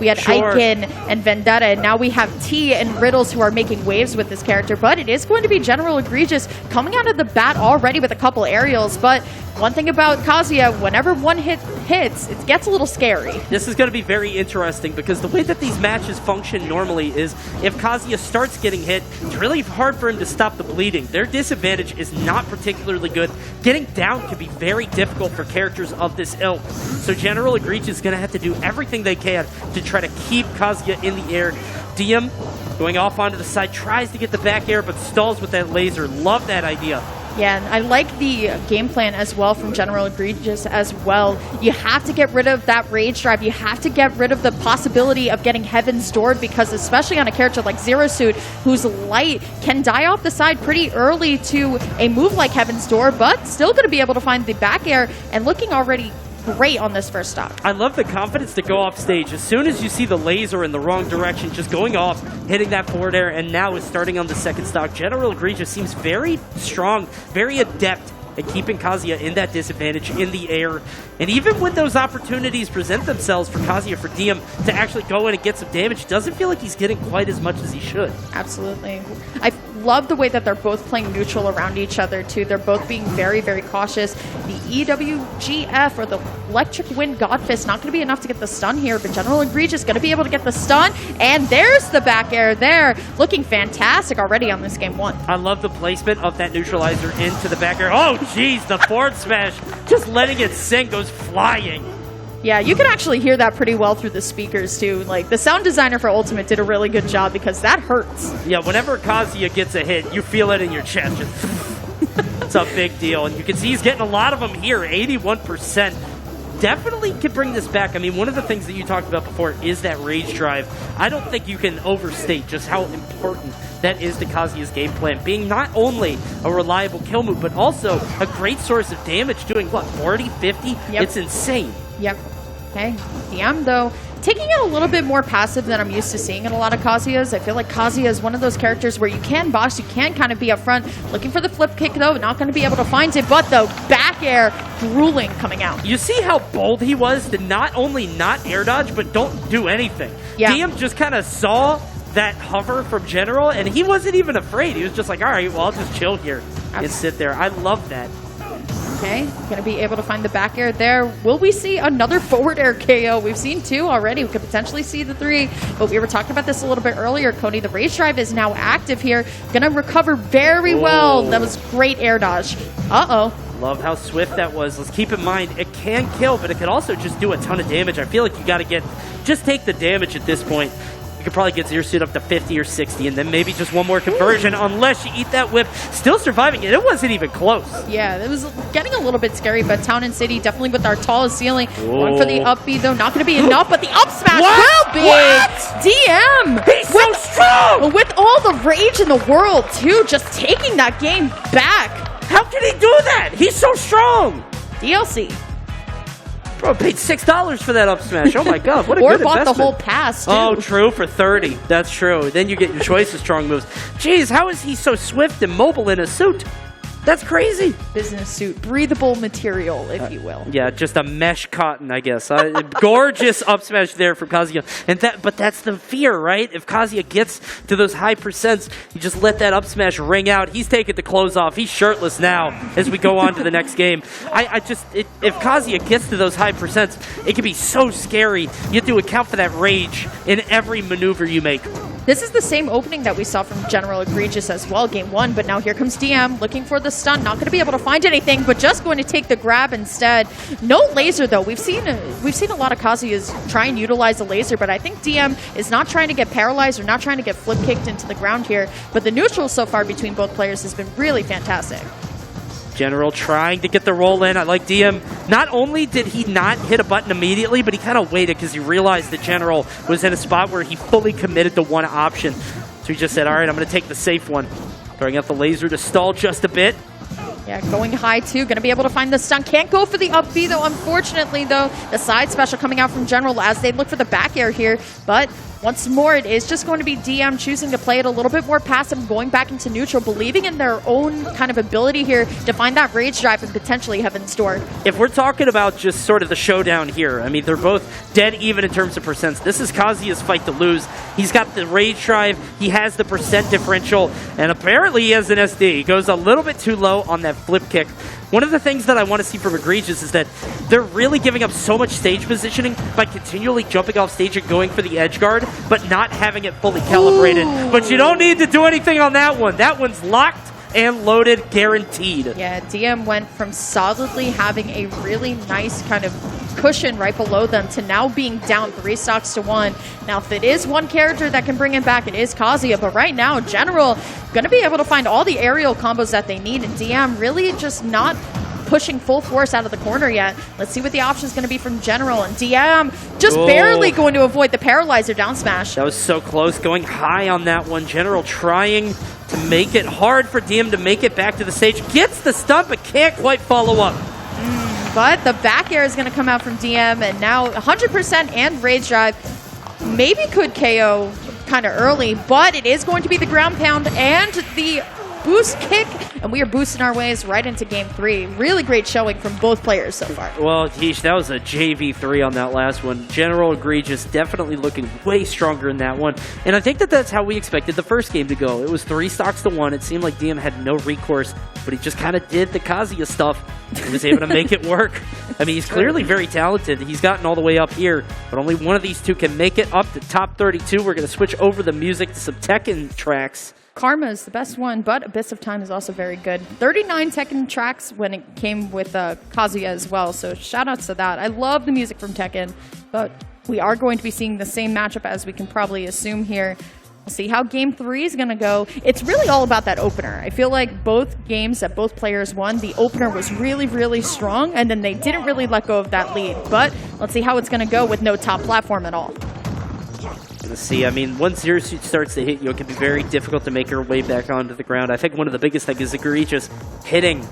We had Aiken and Vendetta, and now we have T and Riddles who are making waves with this character. But it is going to be General Egregious coming out of the bat already with a couple aerials. But one thing about Kazuya, whenever one hit hits, it gets a little scary. This is going to be very interesting because the way that these matches function normally is if Kazuya starts getting hit, it's really hard for him to stop the bleeding. Their disadvantage is not particularly good. Getting down can be very difficult for characters of this ilk. So General Egregious is going to have to do everything they can to try to keep Kazuya in the air. Diam going off onto the side, tries to get the back air, but stalls with that laser. Love that idea. Yeah, and I like the game plan as well from General Egregious as well. You have to get rid of that rage drive. You have to get rid of the possibility of getting Heaven's Doored, because especially on a character like Zero Suit, whose light can die off the side pretty early to a move like Heaven's Door, but still going to be able to find the back air and looking already great on this first stock. I love the confidence to go off stage. As soon as you see the laser in the wrong direction, just going off, hitting that forward air, and now is starting on the second stock. General Egregious seems very strong, very adept at keeping Kazuya in that disadvantage in the air. And even when those opportunities present themselves for Kazuya, for Diam to actually go in and get some damage, doesn't feel like he's getting quite as much as he should. Absolutely. I love the way that they're both playing neutral around each other, too. They're both being very, very cautious. The EWGF, or the Electric Wind Godfist, not going to be enough to get the stun here, but General Egregious going to be able to get the stun, and there's the back air there. Looking fantastic already on this game one. I love the placement of that neutralizer into the back air. Oh, jeez, the forward smash, just letting it sink, goes flying. Yeah, you can actually hear that pretty well through the speakers, too. Like, the sound designer for Ultimate did a really good job, because that hurts. Yeah, whenever Kazuya gets a hit, you feel it in your chest. It's a big deal. And you can see he's getting a lot of them here, 81%. Definitely can bring this back. I mean, one of the things that you talked about before is that rage drive. I don't think you can overstate just how important that is to Kazuya's game plan. Being not only a reliable kill move, but also a great source of damage, doing, what, 40, 50? Yep. It's insane. Yep. Okay. Diam, though, taking it a little bit more passive than I'm used to seeing in a lot of Kazuyas. I feel like Kazuya is one of those characters where you can box, you can kind of be up front. Looking for the flip kick, though, not going to be able to find it, but the back air grueling coming out. You see how bold he was to not only not air dodge, but don't do anything. Yeah. Diam just kind of saw that hover from General, and he wasn't even afraid. He was just like, all right, well, I'll just chill here and sit there. I love that. Okay, going to be able to find the back air there. Will we see another forward air KO? We've seen two already. We could potentially see the three, but we were talking about this a little bit earlier, Cody. The rage drive is now active here. Going to recover very well. That was great air dodge. Uh-oh. Love how swift that was. Let's keep in mind, it can kill, but it can also just do a ton of damage. I feel like you got to just take the damage at this point. You could probably get Zero Suit up to 50 or 60, and then maybe just one more conversion, unless you eat that whip. Still surviving it. It wasn't even close. Yeah, it was getting a little bit scary, but Town and City definitely with our tallest ceiling. One for the up B, though. Not going to be enough, but the up smash will be. What? Diam! He's so strong! With all the rage in the world, too, just taking that game back. How can he do that? He's so strong! DLC. Bro, paid $6 for that up smash. Oh my god, what a good investment. Or bought the whole pass, too. Oh, true, for 30. That's true. Then you get your choice of strong moves. Jeez, how is he so swift and mobile in a suit? That's crazy. Business suit. Breathable material, if you will. Yeah, just a mesh cotton, I guess. Gorgeous up smash there from Kazuya. But that's the fear, right? If Kazuya gets to those high percents, you just let that up smash ring out. He's taking the clothes off. He's shirtless now as we go on to the next game. If Kazuya gets to those high percents, it can be so scary. You have to account for that rage in every maneuver you make. This is the same opening that we saw from General Egregious as well, game one, but now here comes Diam looking for the stun. Not going to be able to find anything, but just going to take the grab instead. No laser, though. We've seen a lot of Kazuyas try and utilize the laser, but I think Diam is not trying to get paralyzed or not trying to get flip kicked into the ground here, but the neutral so far between both players has been really fantastic. General trying to get the roll in. I like Diam. Not only did he not hit a button immediately, but he kind of waited because he realized that General was in a spot where he fully committed to one option. So he just said, all right, I'm going to take the safe one. Throwing out the laser to stall just a bit. Yeah, going high too. Going to be able to find the stun. Can't go for the up B though, unfortunately though. The side special coming out from General as they look for the back air here. But once more, it is just going to be Diam choosing to play it a little bit more passive, going back into neutral, believing in their own kind of ability here to find that rage drive and potentially Heaven's Door. If we're talking about just sort of the showdown here, I mean, they're both dead even in terms of percents. This is Kazuya's fight to lose. He's got the rage drive, he has the percent differential, and apparently he has an SD. He goes a little bit too low on that flip kick. One of the things that I want to see from Egregious is that they're really giving up so much stage positioning by continually jumping off stage and going for the edge guard, but not having it fully calibrated. Ooh. But you don't need to do anything on that one. That one's locked and loaded, guaranteed. Yeah, Diam went from solidly having a really nice kind of cushion right below them to now being down 3 stocks to 1. Now, if it is one character that can bring him back, it is Kazuya. But right now, General going to be able to find all the aerial combos that they need, and Diam really just not pushing full force out of the corner yet. Let's see what the option is going to be from General, and Diam just barely going to avoid the paralyzer down smash. That was so close, going high on that one. General trying to make it hard for Diam to make it back to the stage. Gets the stun, but can't quite follow up. But the back air is going to come out from Diam, and now 100% and rage drive maybe could KO kind of early, but it is going to be the ground pound and the boost kick, and we are boosting our ways right into game 3. Really great showing from both players so far. Well, yeesh, that was a JV3 on that last one. General Egregious definitely looking way stronger in that one, and I think that that's how we expected the first game to go. It was 3 stocks to 1. It seemed like Diam had no recourse, but he just kind of did the Kazuya stuff. He was able to make it work. I mean, he's clearly very talented. He's gotten all the way up here, but only one of these two can make it up to top 32. We're going to switch over the music to some Tekken tracks. Karma is the best one, but Abyss of Time is also very good. 39 Tekken tracks when it came with Kazuya as well, so shout outs to that. I love the music from Tekken, but we are going to be seeing the same matchup as we can probably assume here. We'll see how game 3 is going to go. It's really all about that opener. I feel like both games that both players won, the opener was really, really strong, and then they didn't really let go of that lead. But let's see how it's going to go with no top platform at all. Let's see, I mean, once Zero Suit starts to hit you, it can be very difficult to make your way back onto the ground. I think one of the biggest things is Egregious hitting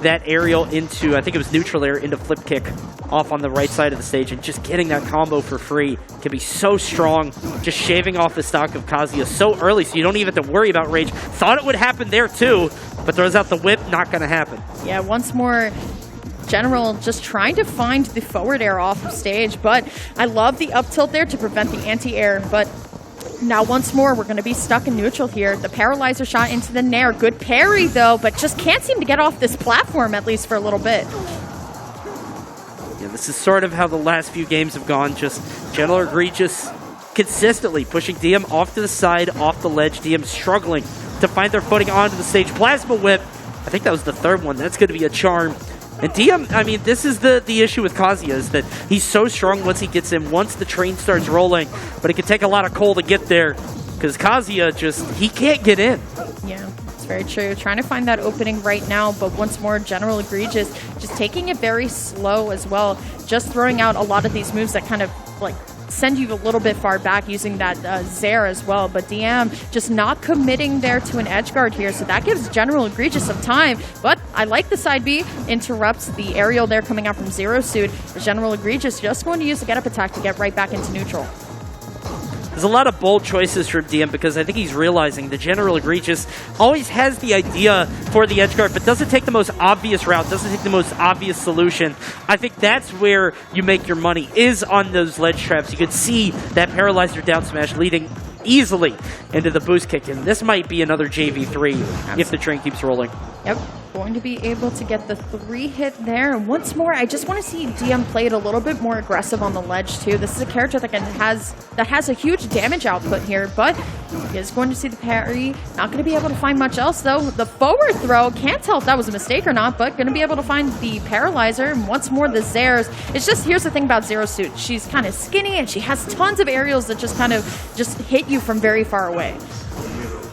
that aerial into, I think it was neutral air, into flip kick off on the right side of the stage, and just getting that combo for free can be so strong, just shaving off the stock of Kazuya so early so you don't even have to worry about rage. Thought it would happen there too, but throws out the whip, not going to happen. Yeah, once more, General just trying to find the forward air off of stage, but I love the up tilt there to prevent the anti-air, but now once more we're going to be stuck in neutral here. The paralyzer shot into the nair. Good parry though, but just can't seem to get off this platform at least for a little bit. Yeah, this is sort of how the last few games have gone, just General Egregious consistently pushing Diam off to the side, off the ledge. Diam struggling to find their footing onto the stage. Plasma whip, I think that was the third one. That's going to be a charm. And Diam, I mean, this is the issue with Kazuya, is that he's so strong once he gets in, once the train starts rolling, but it can take a lot of coal to get there, because Kazuya just, he can't get in. Yeah, it's very true. Trying to find that opening right now, but once more, General Egregious just taking it very slow as well, just throwing out a lot of these moves that kind of, like, send you a little bit far back using that Zair as well, but Diam just not committing there to an edge guard here, so that gives General Egregious some time, but I like the side B, interrupts the aerial there coming out from Zero Suit. General Egregious just going to use the get-up attack to get right back into neutral. There's a lot of bold choices from Diam because I think he's realizing the General Egregious always has the idea for the edge guard, but doesn't take the most obvious route, doesn't take the most obvious solution. I think that's where you make your money, is on those ledge traps. You could see that paralyzer down smash leading easily into the boost kick, and this might be another JV3 if the train keeps rolling. Yep, going to be able to get the 3 hit there. And once more, I just want to see Diam play it a little bit more aggressive on the ledge too. This is a character that has a huge damage output here, but he is going to see the parry. Not going to be able to find much else though. The forward throw, can't tell if that was a mistake or not, but going to be able to find the paralyzer. And once more, the Zairs. It's just, here's the thing about Zero Suit. She's kind of skinny and she has tons of aerials that just kind of just hit you from very far away.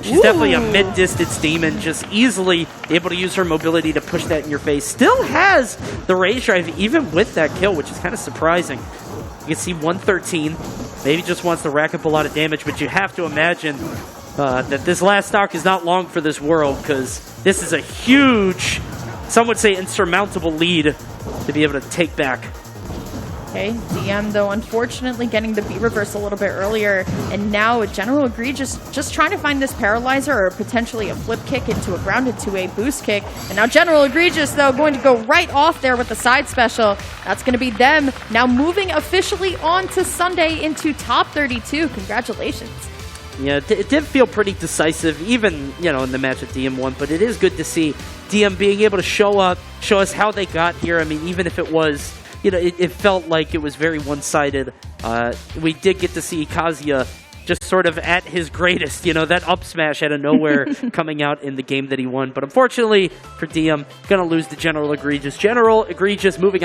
She's definitely a mid-distance demon, just easily able to use her mobility to push that in your face. Still has the rage drive even with that kill, which is kind of surprising. You can see 113. Maybe just wants to rack up a lot of damage, but you have to imagine that this last stock is not long for this world, because this is a huge some would say insurmountable lead to be able to take back. Okay, Diam, though, unfortunately getting the B reverse a little bit earlier, and now General Egregious just trying to find this paralyzer or potentially a flip kick into a ground into a boost kick. And now General Egregious, though, going to go right off there with the side special. That's going to be them now moving officially on to Sunday into top 32. Congratulations. Yeah, it did feel pretty decisive, even, you know, in the match that Diam won, but it is good to see Diam being able to show up, show us how they got here. I mean, even if it was, you know, it felt like it was very one-sided. We did get to see Kazuya just sort of at his greatest, you know, that up smash out of nowhere coming out in the game that he won. But unfortunately for Diam, going to lose to General Egregious. General Egregious moving on.